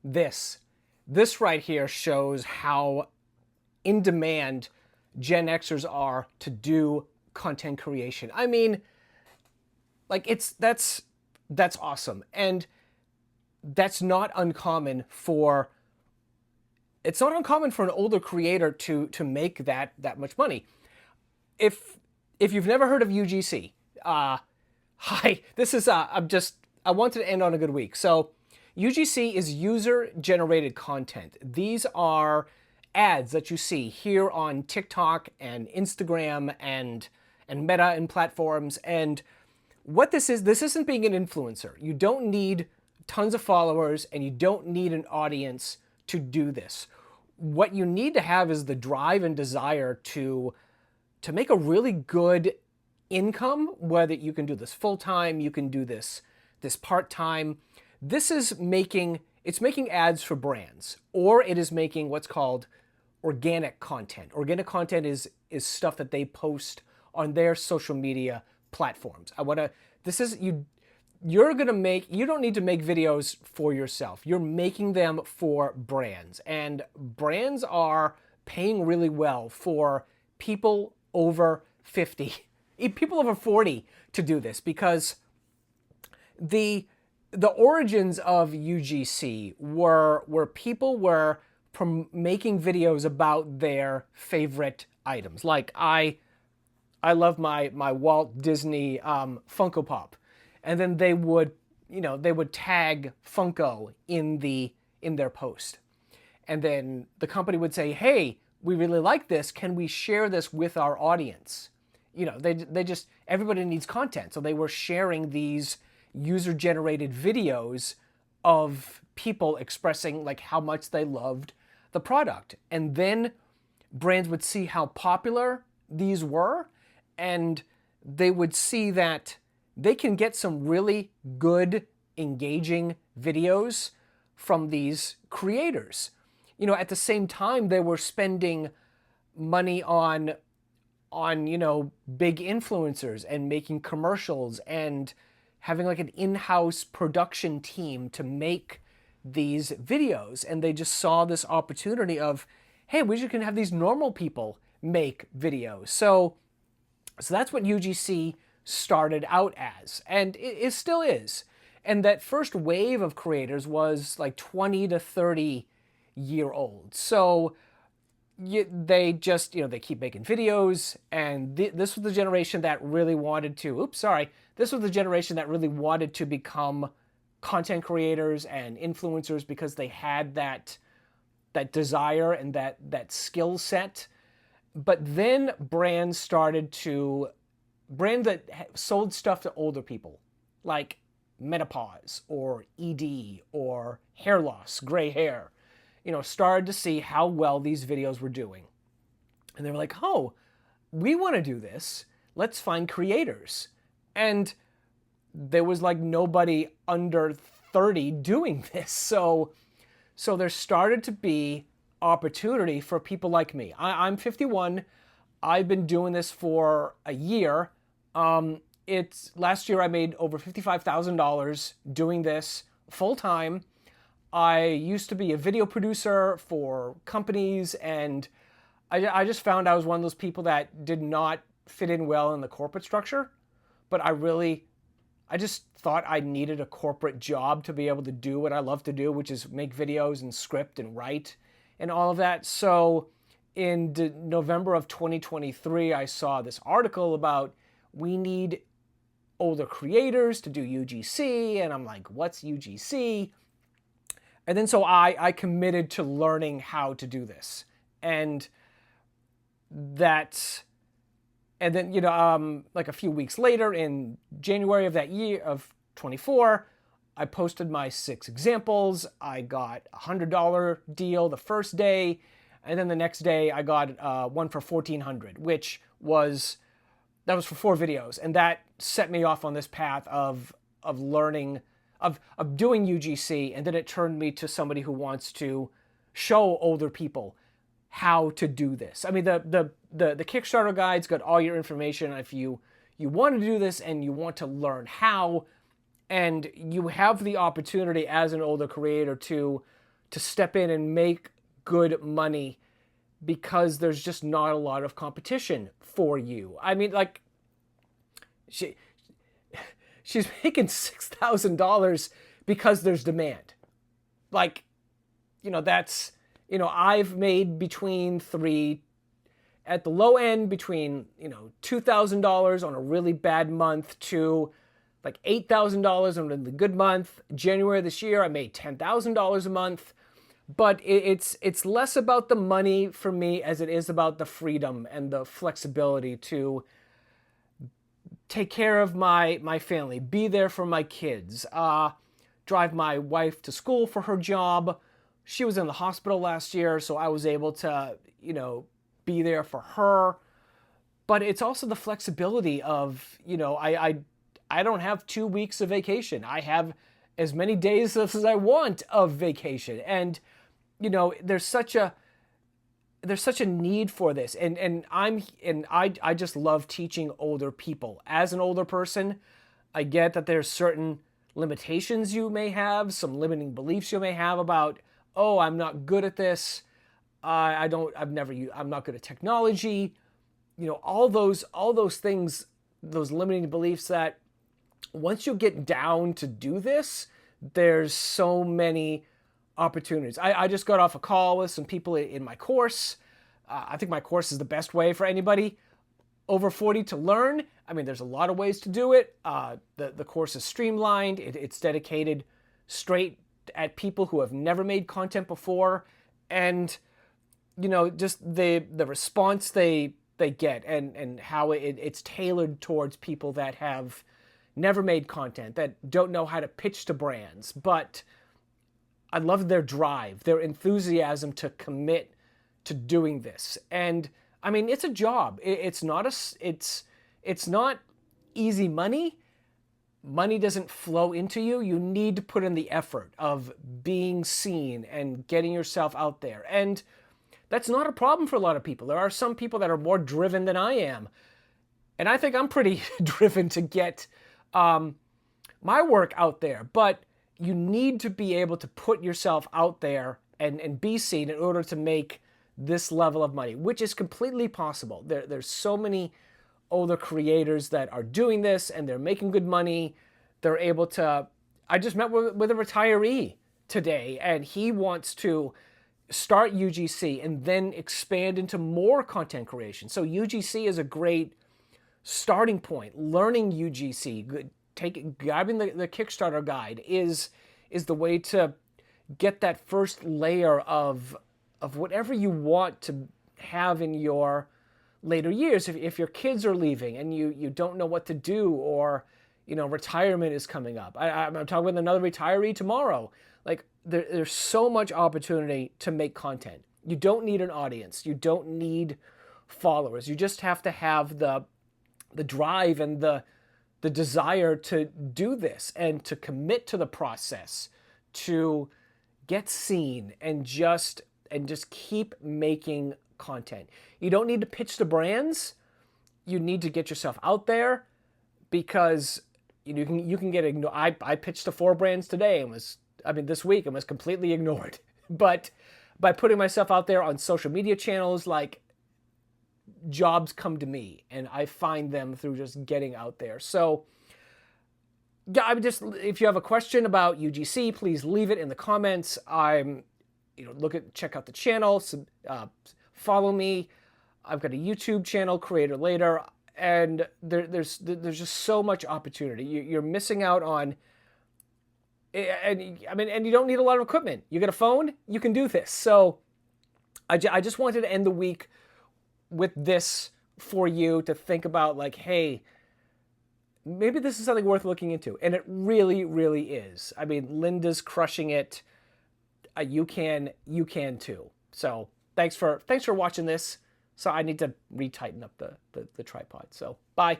this. This right here shows how in demand Gen Xers are to do content creation. I mean, like that's awesome. And that's not uncommon for it's not uncommon for an older creator to make that much money. If you've never heard of UGC, hi, this is I wanted to end on a good week. So UGC is user generated content. These are ads that you see here on TikTok and Instagram and Meta and platforms. And what this isn't being an influencer. You don't need tons of followers and you don't need an audience to do this. What you need to have is the drive and desire to make a really good income, whether you can do this full time, you can do this part time. This is making ads for brands, or it is making what's called organic content. Organic content is stuff that they post on their social media platforms. You don't need to make videos for yourself. You're making them for brands. And brands are paying really well for people over 50, people over 40 to do this, because the origins of UGC were people were making videos about their favorite items. Like I love my Walt Disney Funko Pop, and then they would tag Funko in their post, and then the company would say, "Hey, we really like this. Can we share this with our audience?" Everybody needs content, so they were sharing these user-generated videos of people expressing like how much they loved the product, and then brands would see how popular these were, and they would see that they can get some really good, engaging videos from these creators. At the same time, they were spending money on big influencers and making commercials and having like an in-house production team to make these videos. And they just saw this opportunity of, hey, we just can have these normal people make videos. So that's what UGC started out as, and it still is. And that first wave of creators was like 20 to 30 year olds. So they just, they keep making videos, and this was the generation that really wanted to, this was the generation that really wanted to become content creators and influencers, because they had that desire and that skill set. But then brands that sold stuff to older people, like menopause or ED or hair loss, gray hair, started to see how well these videos were doing. And they were like, oh, we want to do this. Let's find creators. And there was like nobody under 30 doing this. So there started to be opportunity for people like me. I'm 51. I've been doing this for a year. Last year I made over $55,000 doing this full time. I used to be a video producer for companies, and I just found I was one of those people that did not fit in well in the corporate structure. But I just thought I needed a corporate job to be able to do what I love to do, which is make videos and script and write and all of that. So in November of 2023, I saw this article about we need older creators to do UGC, and I'm like, what's UGC? And then so I committed to learning how to do this. And then, like a few weeks later, in January of that year of 24, I posted my 6 examples. I got a $100 deal the first day, and then the next day I got one for $1,400, that was for 4 videos, and that set me off on this path of learning, of doing UGC, and then it turned me to somebody who wants to show older people how to do this. I mean, the Kickstarter guide's got all your information if you want to do this and you want to learn how, and you have the opportunity as an older creator to to step in and make good money because there's just not a lot of competition for you. I mean, like, she's making $6,000 because there's demand. Like, that's, I've made between at the low end, between, $2,000 on a really bad month to like $8,000 on a good month. January this year, I made $10,000 a month. But it's less about the money for me as it is about the freedom and the flexibility to take care of my family, be there for my kids, drive my wife to school for her job. She was in the hospital last year, so I was able to, be there for her. But it's also the flexibility of, I don't have 2 weeks of vacation. I have as many days as I want of vacation. And there's such a need for this, and I just love teaching older people. As an older person, I get that there's certain limitations you may have, some limiting beliefs you may have about, oh, I'm not good at this. I'm not good at technology. All those things, those limiting beliefs that once you get down to do this, there's so many opportunities. I just got off a call with some people in my course. I think my course is the best way for anybody over 40 to learn. I mean, there's a lot of ways to do it. The course is streamlined. It's dedicated straight at people who have never made content before. And, just the response they get and how it's tailored towards people that have never made content, that don't know how to pitch to brands. But I love their drive, their enthusiasm to commit to doing this. And I mean, it's a job. It's not easy money. Money doesn't flow into you. You need to put in the effort of being seen and getting yourself out there. And that's not a problem for a lot of people. There are some people that are more driven than I am. And I think I'm pretty driven to get my work out there. But you need to be able to put yourself out there and be seen in order to make this level of money, which is completely possible. There's so many older creators that are doing this and they're making good money. They're able to... I just met with a retiree today, and he wants to start UGC and then expand into more content creation. So UGC is a great starting point. Learning UGC, grabbing the Kickstarter guide is the way to get that first layer of whatever you want to have in your later years. If your kids are leaving and you don't know what to do, or retirement is coming up. I'm talking with another retiree tomorrow. Like there's so much opportunity to make content. You don't need an audience. You don't need followers. You just have to have the drive and the desire to do this and to commit to the process, to get seen and just keep making content. You don't need to pitch to brands. You need to get yourself out there, because you can get ignored. I pitched to 4 brands today and this week, and was completely ignored. But by putting myself out there on social media channels, like, jobs come to me and I find them through just getting out there. So yeah, if you have a question about UGC, please leave it in the comments. Check out the channel, follow me. I've got a YouTube channel, Creator Later, and there's just so much opportunity. You're missing out on, and you don't need a lot of equipment. You got a phone, you can do this. So I just wanted to end the week with this for you to think about, like, hey, maybe this is something worth looking into. And it really, really is. I mean, Linda's crushing it. You can too. So thanks for watching this. So I need to retighten up the tripod. So bye.